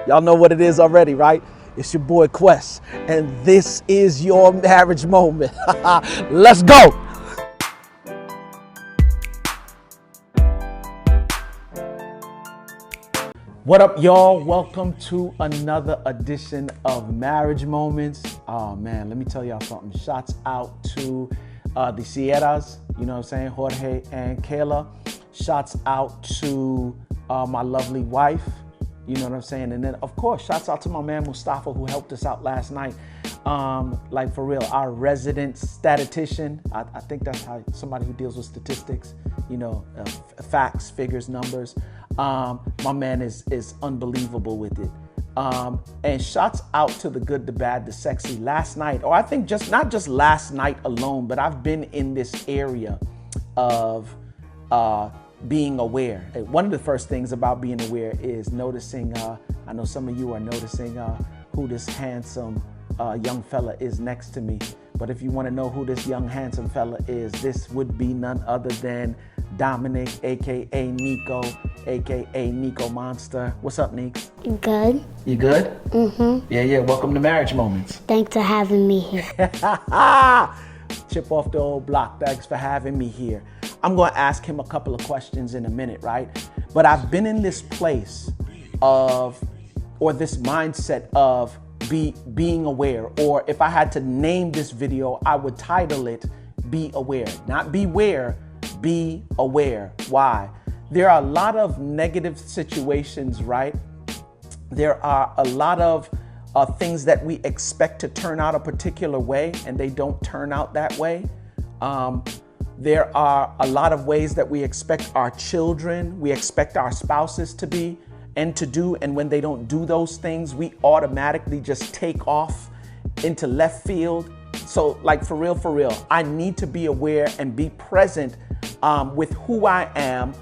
Y'all know what it is already, right? It's your boy Quest, and this is your marriage moment. Let's go. What up, y'all? Welcome to another edition of Marriage Moments. Oh man, let me tell y'all something. Shouts out to the Sierras, you know what I'm saying? Jorge and Kayla. Shouts out to my lovely wife, you know what I'm saying? And then, of course, shouts out to my man Mustafa, who helped us out last night. Like, for real, our resident statistician. I think that's how somebody who deals with statistics, you know, facts, figures, numbers. My man is unbelievable with it. And shouts out to the good, the bad, the sexy. Last night, or I think not just last night alone, but I've been in this area of being aware. One of the first things about being aware is noticing, I know some of you are noticing who this handsome young fella is next to me. But if you want to know who this young handsome fella is, this would be none other than Dominic, aka Nico, aka Nico Monster. What's up, Nick? Good. You good? Mm-hmm. Yeah. Welcome to Marriage Moments. Thanks for having me here. Chip off the old block. Thanks for having me here. I'm going to ask him a couple of questions in a minute, right? But I've been in this place of, or this mindset of being aware, or if I had to name this video, I would title it Be Aware. Not beware, be aware. Why? There are a lot of negative situations, right? There are a lot of things that we expect to turn out a particular way, and they don't turn out that way. There are a lot of ways that we expect our children, we expect our spouses to be and to do, and when they don't do those things, we automatically just take off into left field. So, like, for real, I need to be aware and be present with who I am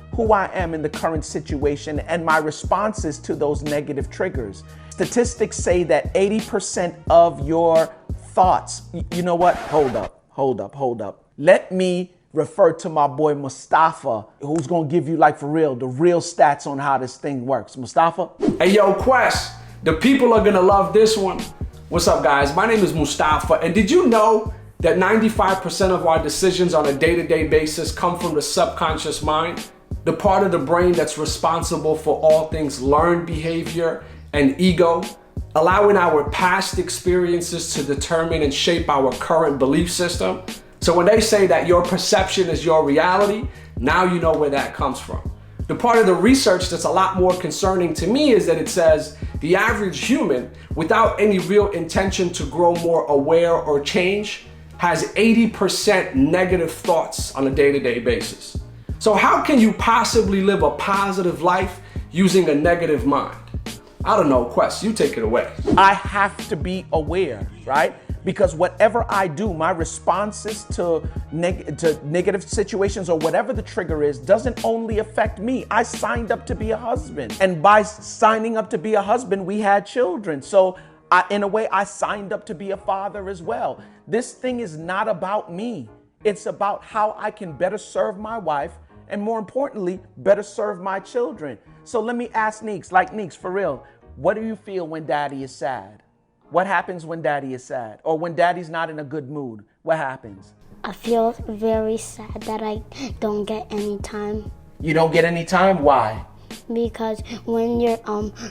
in the current situation, and my responses to those negative triggers. Statistics say that 80% of your thoughts, you know what? Hold up. Let me refer to my boy Mustafa, who's gonna give you, like, for real, the real stats on how this thing works. Mustafa? Hey, yo, Quest, the people are gonna love this one. What's up, guys? My name is Mustafa, and did you know that 95% of our decisions on a day-to-day basis come from the subconscious mind, the part of the brain that's responsible for all things learned behavior and ego, allowing our past experiences to determine and shape our current belief system? So when they say that your perception is your reality, now you know where that comes from. The part of the research that's a lot more concerning to me is that it says the average human, without any real intention to grow more aware or change, has 80% negative thoughts on a day-to-day basis. So how can you possibly live a positive life using a negative mind? I don't know, Quest, you take it away. I have to be aware, right? Because whatever I do, my responses to negative situations or whatever the trigger is, doesn't only affect me. I signed up to be a husband. And by signing up to be a husband, we had children. So in a way, I signed up to be a father as well. This thing is not about me. It's about how I can better serve my wife and, more importantly, better serve my children. So let me ask Neeks, for real, what do you feel when daddy is sad? What happens when daddy is sad? Or when daddy's not in a good mood? What happens? I feel very sad that I don't get any time. You don't get any time? Why? Because when you're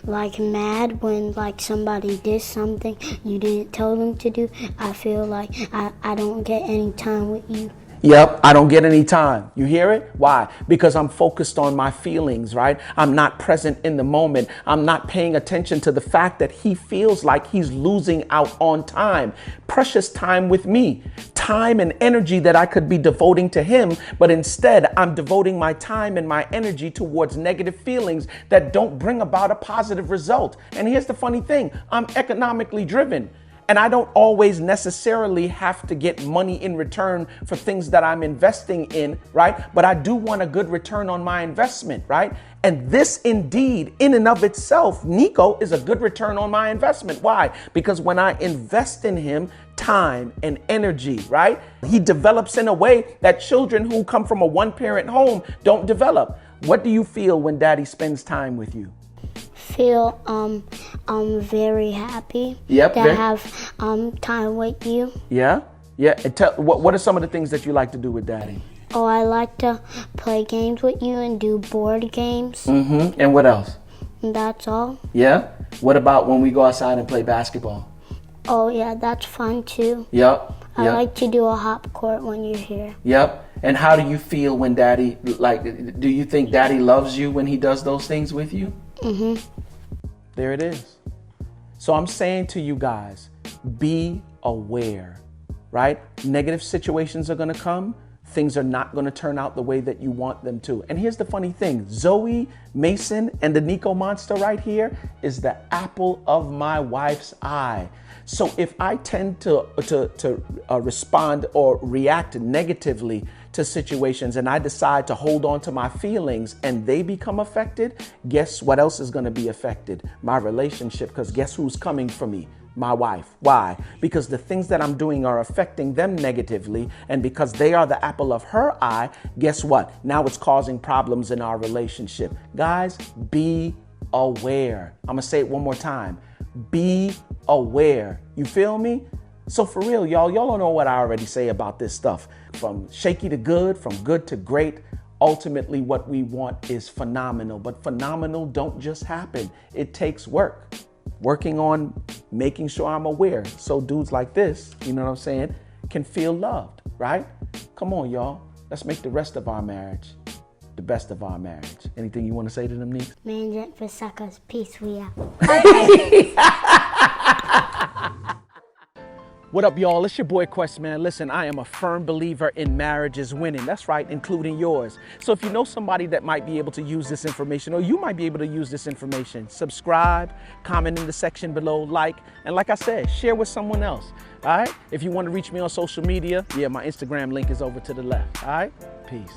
like mad when like somebody did something you didn't tell them to do, I feel like I don't get any time with you. Yep, I don't get any time. You hear it? Why? Because I'm focused on my feelings, right? I'm not present in the moment. I'm not paying attention to the fact that he feels like he's losing out on time, precious time with me, time and energy that I could be devoting to him. But instead, I'm devoting my time and my energy towards negative feelings that don't bring about a positive result. And here's the funny thing, I'm economically driven. And I don't always necessarily have to get money in return for things that I'm investing in, right? But I do want a good return on my investment, right? And this indeed, in and of itself, Nico is a good return on my investment. Why? Because when I invest in him time and energy, right? He develops in a way that children who come from a one-parent home don't develop. What do you feel when daddy spends time with you? Feel very happy Yep, to very- have time with you. Yeah? Yeah. And what are some of the things that you like to do with Daddy? Oh, I like to play games with you and do board games. Mm-hmm. And what else? And that's all. Yeah? What about when we go outside and play basketball? Oh, yeah, that's fun too. Yep. I Yep. like to do a hop court when you're here. Yep. And how do you feel when Daddy, like, do you think Daddy loves you when he does those things with you? Mm-hmm. There it is. So I'm saying to you guys, be aware, right? Negative situations are going to come. Things are not going to turn out the way that you want them to. And here's the funny thing. Zoe Mason and the Nico monster right here is the apple of my wife's eye. So if I tend to respond or react negatively to situations and I decide to hold on to my feelings and they become affected, guess what else is going to be affected? My relationship, because guess who's coming for me? My wife. Why? Because the things that I'm doing are affecting them negatively, and because they are the apple of her eye, guess what? Now it's causing problems in our relationship. Guys, be aware. I'm gonna say it one more time. Be aware. You feel me? So for real, y'all don't know what I already say about this stuff. From shaky to good, from good to great, ultimately what we want is phenomenal. But phenomenal don't just happen. It takes work. Working on making sure I'm aware so dudes like this, you know what I'm saying, can feel loved, right? Come on, y'all. Let's make the rest of our marriage the best of our marriage. Anything you want to say to them, Nico? Momentz for Suckaz. Peace, we out. What up, y'all? It's your boy Quest, man. Listen, I am a firm believer in marriages winning. That's right, including yours. So if you know somebody that might be able to use this information, or you might be able to use this information, subscribe, comment in the section below, like, and like I said, share with someone else, all right? If you want to reach me on social media, yeah, my Instagram link is over to the left, all right? Peace.